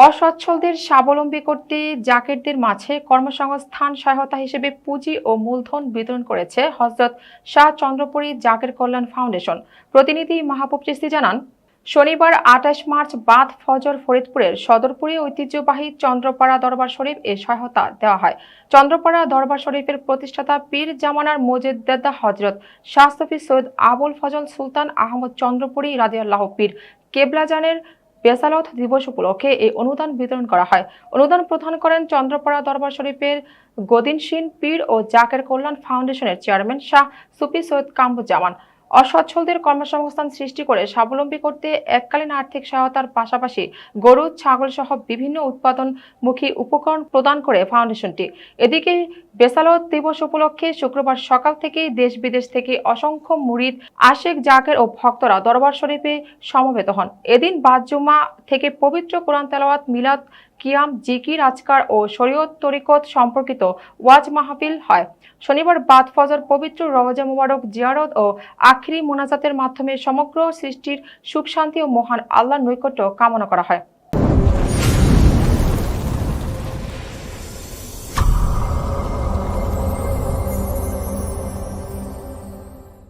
অসচ্ছলদের স্বাবলম্বী করতে জাকেরদের মাঝে কর্মসংস্থান সহায়তা হিসেবে পুঁজি ও মূলধন বিতরণ করেছে হযরত শাহ চন্দ্রপুরী জাকের কল্যাণ ফাউন্ডেশন। প্রতিনিধি মাহবুব চিস্তি জানান, শনিবার ২৮ মার্চ বাদ ফজর ফরিদপুরের সদরপুরে ঐতিহ্যবাহী চন্দ্রপাড়া দরবার শরীফ এ সহায়তা দেওয়া হয়। চন্দ্রপাড়া দরবার শরীফের প্রতিষ্ঠাতা পীর জামানার মোজেদ্দেদা হযরত শাহ সুফি সৈয়দ আবুল ফজল সুলতান আহমদ চন্দ্রপুরী রাদিয়াল্লাহু পীর কেবলাজানের বেসালত দিবস উপলক্ষে এই অনুদান বিতরণ করা হয়। অনুদান প্রদান করেন চন্দ্রপাড়া দরবার শরীফের গদিনশীন পীর ও জাকের কল্যাণ ফাউন্ডেশনের চেয়ারম্যান শাহ সুফি সৈয়দ কামরুজ্জামান। অসচ্ছলদের কর্মসংস্থান সৃষ্টি করে স্বাবলম্বী করতে এককালীন আর্থিক সহায়তার পাশাপাশি গরু, ছাগল সহ বিভিন্ন উৎপাদনমুখী উপকরণ প্রদান করে ফাউন্ডেশনটি। এদিকে বেসালত দিবস উপলক্ষে শুক্রবার সকাল থেকে দেশ বিদেশ থেকে অসংখ্য মুরিদ, আশেক, জাকের ও ভক্তরা দরবার শরীফে সমবেত হন। এদিন বাদ জুমা থেকে পবিত্র কোরআন তেলাওয়াত, মিলাদ, কিয়াম, জিকির, আজকার ও শরীয়ত তরিকত সম্পর্কিত ওয়াজ মাহফিল হয়। শনিবার বাদ ফজর পবিত্র রওজা মুবারক জিয়ারত ও আখিরি মোনাজাতের মাধ্যমে সমগ্র সৃষ্টির সুখ শান্তি ও মহান আল্লাহর নৈকট্য কামনা করা হয়।